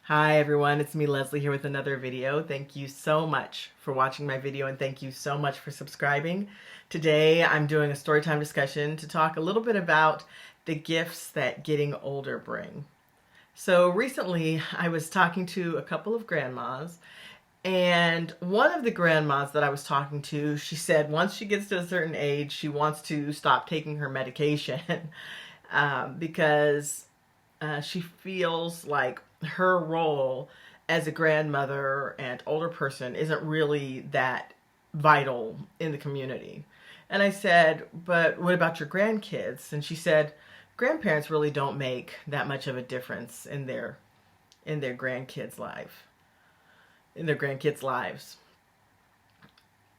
Hi everyone, it's me Leslie here with another video. Thank you so much for watching my video and thank you so much for subscribing. Today I'm doing a storytime discussion to talk a little bit about the gifts that getting older bring. So recently I was talking to a couple of grandmas, and one of the grandmas that I was talking to, she said once she gets to a certain age she wants to stop taking her medication because she feels like her role as a grandmother and older person isn't really that vital in the community. And I said, but what about your grandkids? And she said, grandparents really don't make that much of a difference in their grandkids' lives.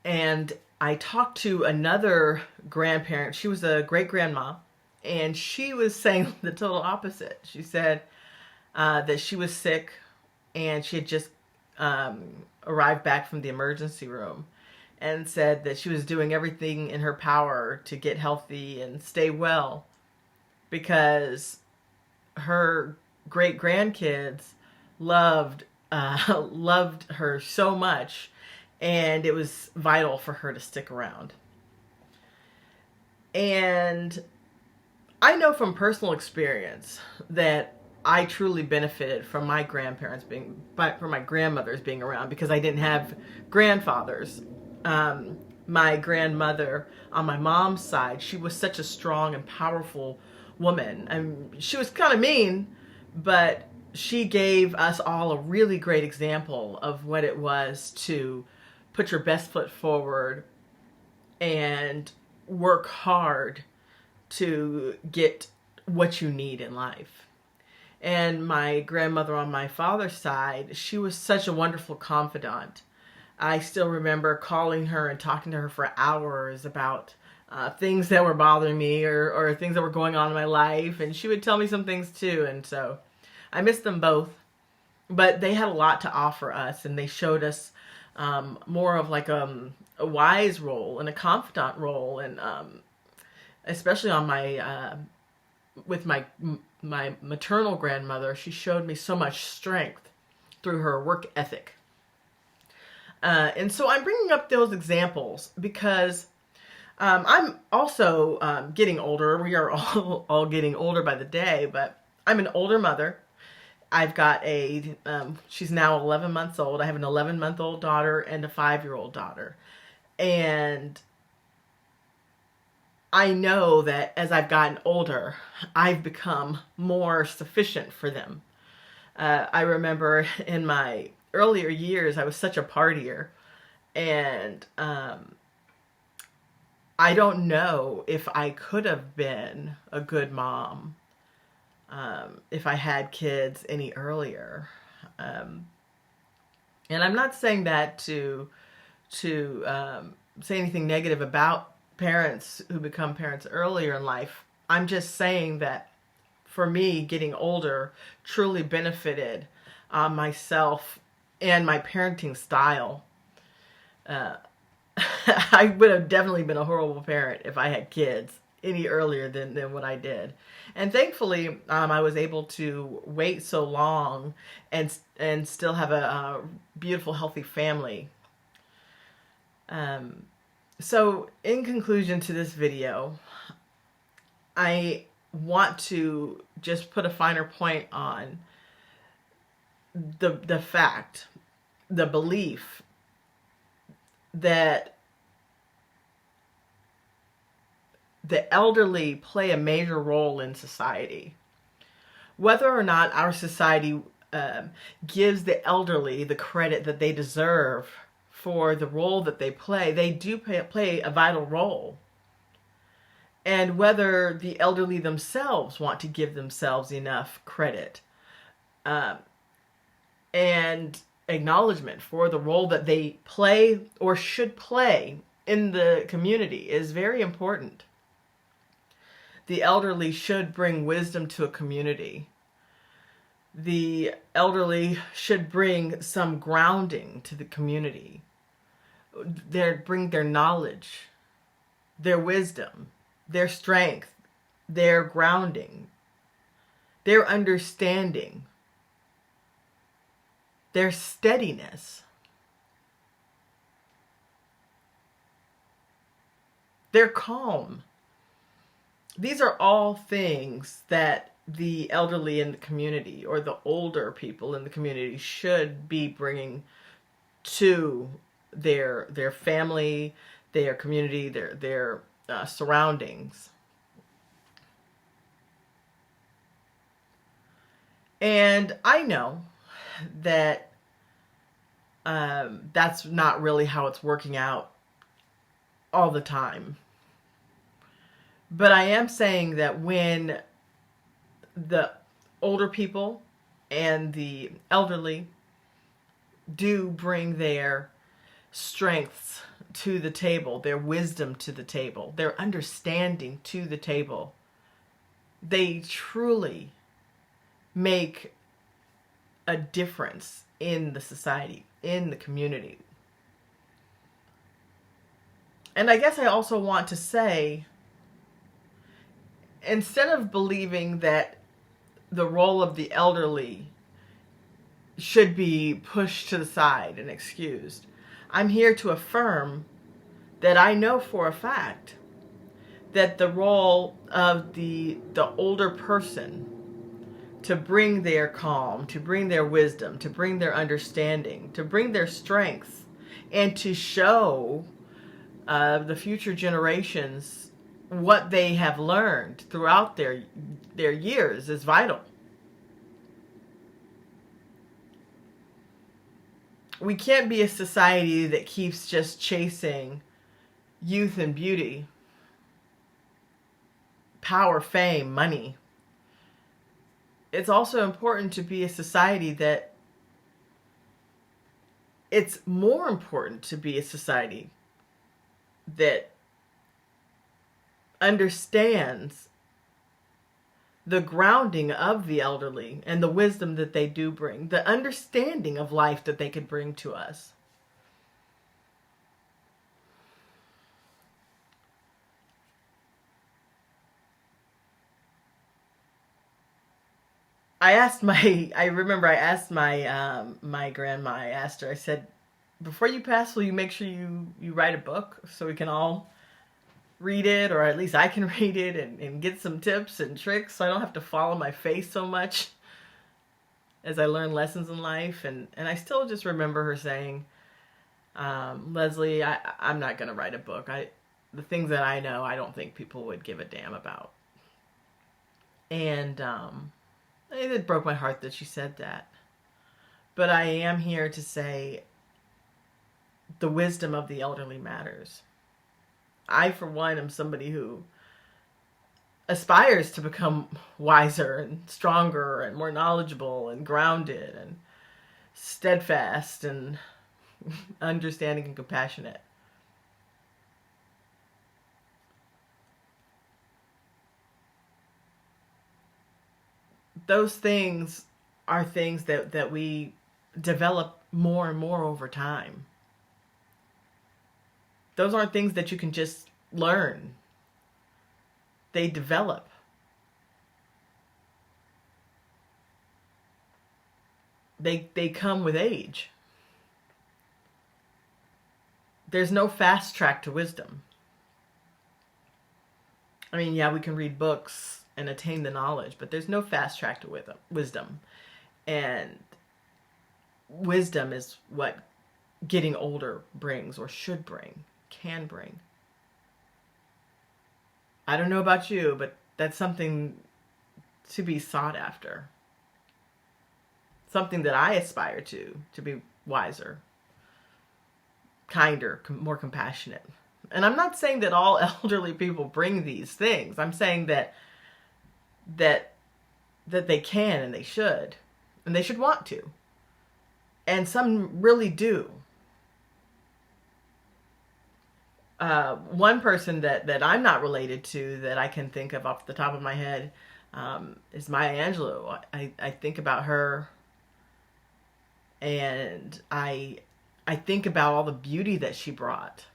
And I talked to another grandparent. She was a great grandma, and she was saying the total opposite. She said that she was sick and she had just arrived back from the emergency room, and said that she was doing everything in her power to get healthy and stay well because her great grandkids loved her so much, and it was vital for her to stick around. And I know from personal experience that I truly benefited from my grandmothers being around because I didn't have grandfathers. My grandmother on my mom's side, she was such a strong and powerful woman. And she was kind of mean, but she gave us all a really great example of what it was to put your best foot forward and work hard to get what you need in life. And my grandmother on my father's side, she was such a wonderful confidant. I still remember calling her and talking to her for hours about things that were bothering me or things that were going on in my life. And she would tell me some things too. And so I miss them both. But they had a lot to offer us, and they showed us more of like a wise role and a confidant role. And especially on with my maternal grandmother, she showed me so much strength through her work ethic. And so I'm bringing up those examples because I'm also getting older. We are all getting older by the day, but I'm an older mother. I've got she's now 11 months old. I have an 11-month-old daughter and a 5-year-old daughter. And I know that as I've gotten older, I've become more sufficient for them. I remember in my earlier years, I was such a partier, and I don't know if I could have been a good mom if I had kids any earlier. And I'm not saying that to say anything negative about parents who become parents earlier in life. I'm just saying that for me, getting older truly benefited myself and my parenting style. I would have definitely been a horrible parent if I had kids any earlier than what I did. And thankfully, I was able to wait so long and still have a beautiful, healthy family. So in conclusion to this video, I want to just put a finer point on the fact, the belief that the elderly play a major role in society. Whether or not our society gives the elderly the credit that they deserve for the role that they do play a vital role. And whether the elderly themselves want to give themselves enough credit and acknowledgement for the role that they play or should play in the community is very important. The elderly should bring wisdom to a community. The elderly should bring some grounding to the community. Bring their knowledge, their wisdom, their strength, their grounding, their understanding their steadiness, their calm. These are all things that the elderly in the community, or the older people in the community, should be bringing to their family, their community, their surroundings. And I know that that's not really how it's working out all the time. But I am saying that when the older people and the elderly do bring their strengths to the table, their wisdom to the table, their understanding to the table, they truly make a difference in the society, in the community. And I guess I also want to say, instead of believing that the role of the elderly should be pushed to the side and excused, I'm here to affirm that I know for a fact that the role of the older person to bring their calm, to bring their wisdom, to bring their understanding, to bring their strength, and to show the future generations what they have learned throughout their years is vital. We can't be a society that keeps just chasing youth and beauty, power, fame, money. It's also important to be a society that it's more important to be a society that understands the grounding of the elderly and the wisdom that they do bring, the understanding of life that they could bring to us. I remember I asked my grandma, I asked her, I said, before you pass, will you make sure you write a book so we can all read it, or at least I can read it and get some tips and tricks so I don't have to follow my face so much as I learn lessons in life. And I still just remember her saying, Leslie, I'm not going to write a book. The things that I know, I don't think people would give a damn about. And it broke my heart that she said that. But I am here to say the wisdom of the elderly matters. I, for one, am somebody who aspires to become wiser and stronger and more knowledgeable and grounded and steadfast and understanding and compassionate. Those things are things that we develop more and more over time. Those aren't things that you can just learn. They develop. They come with age. There's no fast track to wisdom. I mean, yeah, we can read books and attain the knowledge, but there's no fast track to wisdom. And wisdom is what getting older brings, or should bring, can bring. I don't know about you, but that's something to be sought after. Something that I aspire to be wiser, kinder, more compassionate. And I'm not saying that all elderly people bring these things. I'm saying that they can and they should want to. And some really do. One person that I'm not related to that I can think of off the top of my head is Maya Angelou. I think about her, and I think about all the beauty that she brought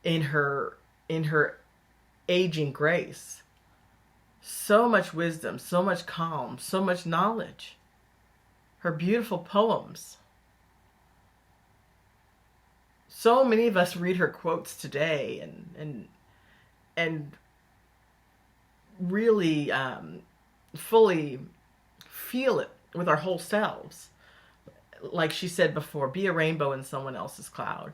in her aging grace. So much wisdom, so much calm, so much knowledge. her beautiful poems. So many of us read her quotes today and really fully feel it with our whole selves. Like she said before, be a rainbow in someone else's cloud.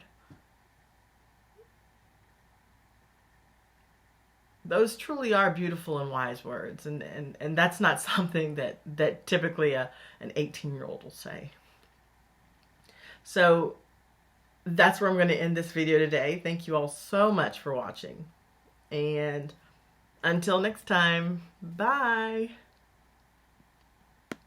Those truly are beautiful and wise words, and that's not something that typically an 18-year-old will say. So that's where I'm going to end this video today. Thank you all so much for watching, and until next time, bye.